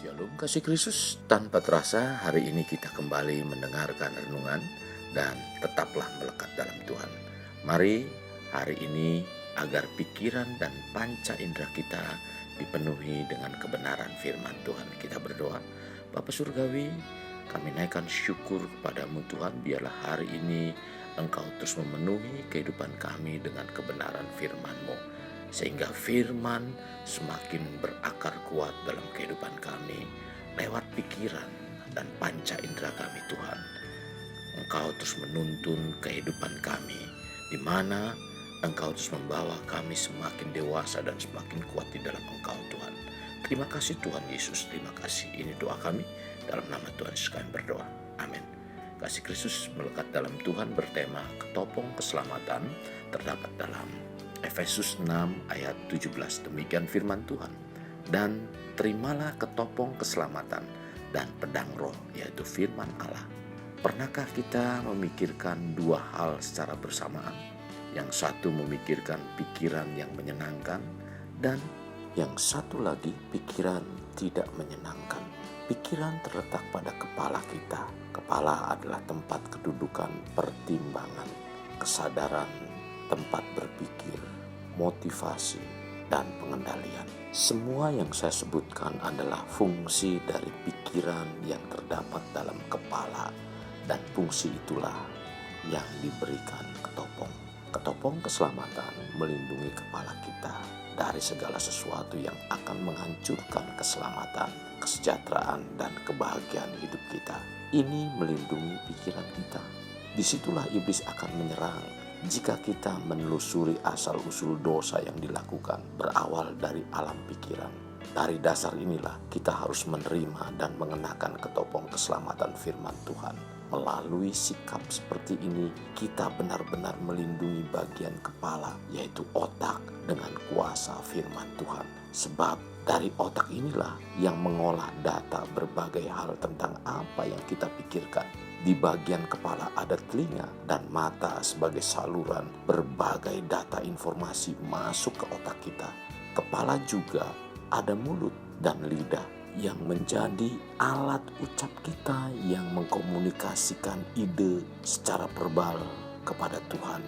Shalom kasih Kristus, tanpa terasa hari ini kita kembali mendengarkan renungan dan tetaplah melekat dalam Tuhan. Mari hari ini agar pikiran dan panca indera kita dipenuhi dengan kebenaran firman Tuhan. Kita berdoa. Bapa Surgawi, kami naikkan syukur kepadamu Tuhan, biarlah hari ini Engkau terus memenuhi kehidupan kami dengan kebenaran firman-Mu, sehingga firman semakin berakar kuat dalam kehidupan kami lewat pikiran dan panca indera kami Tuhan. Engkau terus menuntun kehidupan kami, di mana Engkau terus membawa kami semakin dewasa dan semakin kuat di dalam Engkau Tuhan. Terima kasih Tuhan Yesus, terima kasih. Ini doa kami, dalam nama Tuhan Yesus kami berdoa, amin. Kasih Kristus melekat dalam Tuhan bertema ketopong keselamatan, terdapat dalam Efesus 6 ayat 17. Demikian firman Tuhan. Dan terimalah ketopong keselamatan dan pedang roh, yaitu firman Allah. Pernahkah kita memikirkan dua hal secara bersamaan? Yang satu memikirkan pikiran yang menyenangkan, dan yang satu lagi pikiran tidak menyenangkan. Pikiran terletak pada kepala kita. Kepala adalah tempat kedudukan pertimbangan, kesadaran, tempat berpikir, motivasi, dan pengendalian. Semua yang saya sebutkan adalah fungsi dari pikiran yang terdapat dalam kepala, dan fungsi itulah yang diberikan ketopong. Ketopong keselamatan melindungi kepala kita dari segala sesuatu yang akan menghancurkan keselamatan, kesejahteraan, dan kebahagiaan hidup kita. Ini melindungi pikiran kita. Disitulah iblis akan menyerang jika kita menelusuri asal-usul dosa yang dilakukan berawal dari alam pikiran. Dari dasar inilah kita harus menerima dan mengenakan ketopong keselamatan firman Tuhan. Melalui sikap seperti ini, kita benar-benar melindungi bagian kepala, yaitu otak, dengan kuasa firman Tuhan. Sebab dari otak inilah yang mengolah data berbagai hal tentang apa yang kita pikirkan. Di bagian kepala ada telinga dan mata sebagai saluran berbagai data informasi masuk ke otak kita. Kepala juga ada mulut dan lidah yang menjadi alat ucap kita yang mengkomunikasikan ide secara verbal kepada Tuhan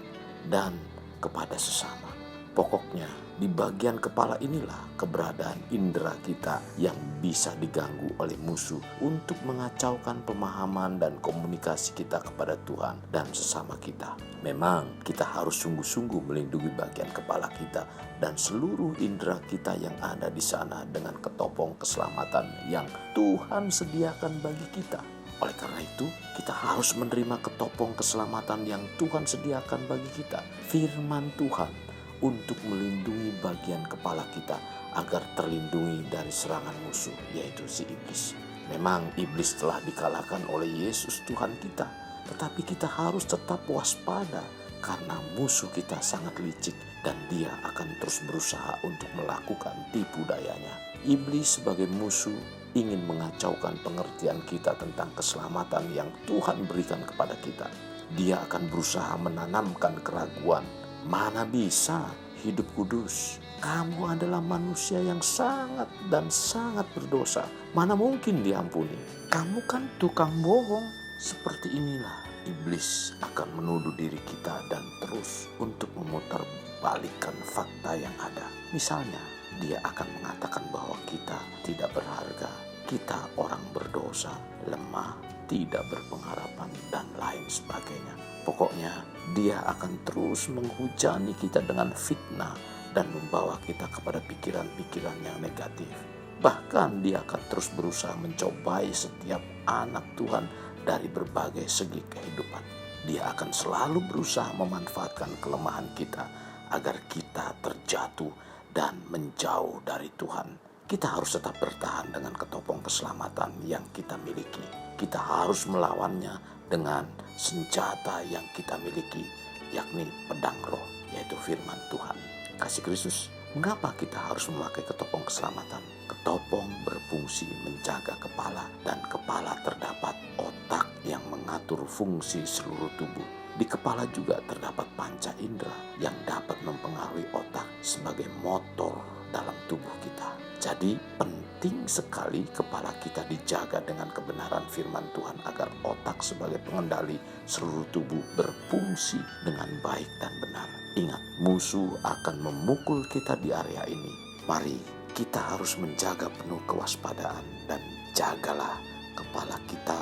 dan kepada sesama. Pokoknya di bagian kepala inilah keberadaan indera kita yang bisa diganggu oleh musuh untuk mengacaukan pemahaman dan komunikasi kita kepada Tuhan dan sesama kita. Memang kita harus sungguh-sungguh melindungi bagian kepala kita dan seluruh indera kita yang ada di sana dengan ketopong keselamatan yang Tuhan sediakan bagi kita. Oleh karena itu, kita harus menerima ketopong keselamatan yang Tuhan sediakan bagi kita. Firman Tuhan untuk melindungi bagian kepala kita agar terlindungi dari serangan musuh, yaitu si iblis. Memang iblis telah dikalahkan oleh Yesus Tuhan kita, tetapi kita harus tetap waspada karena musuh kita sangat licik dan dia akan terus berusaha untuk melakukan tipu dayanya. Iblis sebagai musuh ingin mengacaukan pengertian kita tentang keselamatan yang Tuhan berikan kepada kita. Dia akan berusaha menanamkan keraguan. Mana bisa hidup kudus? Kamu adalah manusia yang sangat dan sangat berdosa. Mana mungkin diampuni? Kamu kan tukang bohong. Seperti inilah iblis akan menuduh diri kita dan terus untuk memutarbalikkan fakta yang ada. Misalnya, dia akan mengatakan bahwa kita tidak berharga, kita orang berdosa, lemah, tidak berpengharapan, dan lain sebagainya. Pokoknya dia akan terus menghujani kita dengan fitnah dan membawa kita kepada pikiran-pikiran yang negatif. Bahkan dia akan terus berusaha mencobai setiap anak Tuhan dari berbagai segi kehidupan. Dia akan selalu berusaha memanfaatkan kelemahan kita agar kita terjatuh dan menjauh dari Tuhan. Kita harus tetap bertahan dengan ketopong keselamatan yang kita miliki. Kita harus melawannya dengan senjata yang kita miliki, yakni pedang roh, yaitu firman Tuhan. Kasih Kristus, mengapa kita harus memakai ketopong keselamatan? Ketopong berfungsi menjaga kepala, dan kepala terdapat otak yang mengatur fungsi seluruh tubuh. Di kepala juga terdapat panca indera yang dapat mempengaruhi otak sebagai motor dalam tubuh kita. Jadi penting sekali kepala kita dijaga dengan kebenaran firman Tuhan agar otak sebagai pengendali seluruh tubuh berfungsi dengan baik dan benar. Ingat, musuh akan memukul kita di area ini. Mari kita harus menjaga penuh kewaspadaan dan jagalah kepala kita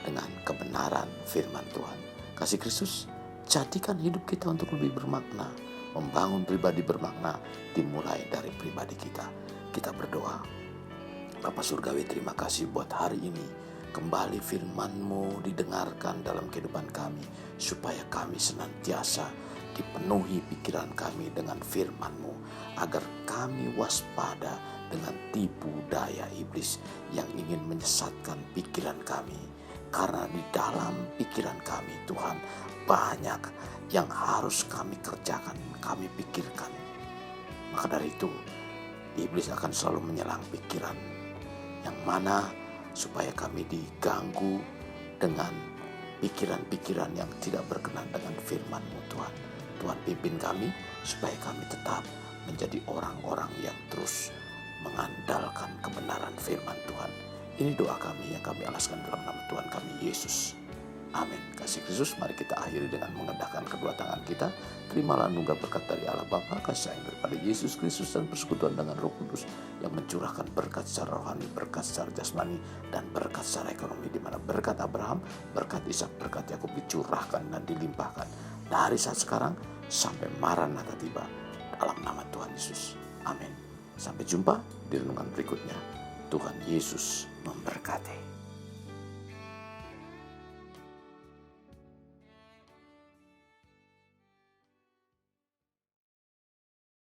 dengan kebenaran firman Tuhan. Kasih Kristus, jadikan hidup kita untuk lebih bermakna. Membangun pribadi bermakna dimulai dari pribadi kita. Kita berdoa. Bapa Surgawi, terima kasih buat hari ini. Kembali firman-Mu didengarkan dalam kehidupan kami, supaya kami senantiasa dipenuhi pikiran kami dengan firman-Mu, agar kami waspada dengan tipu daya iblis yang ingin menyesatkan pikiran kami. Karena di dalam pikiran kami, Tuhan, banyak yang harus kami kerjakan, kami pikirkan. Maka dari itu, iblis akan selalu menyelang pikiran yang mana supaya kami diganggu dengan pikiran-pikiran yang tidak berkenan dengan firman-Mu, Tuhan. Tuhan, pimpin kami supaya kami tetap menjadi orang-orang yang terus mengandalkan kebenaran firman Tuhan. Ini doa kami yang kami alaskan dalam nama Tuhan kami Yesus. Amin. Kasih Kristus, mari kita akhiri dengan mengendahkan kedua tangan kita. Terimalah anugerah berkat dari Allah Bapa, kasih sayang daripada Yesus Kristus, dan persekutuan dengan Roh Kudus yang mencurahkan berkat secara rohani, berkat secara jasmani, dan berkat secara ekonomi, di mana berkat Abraham, berkat Ishak, berkat Yakub dicurahkan dan dilimpahkan dari saat sekarang sampai Maranatha tiba, dalam nama Tuhan Yesus. Amin. Sampai jumpa di renungan berikutnya. Tuhan Yesus memberkati.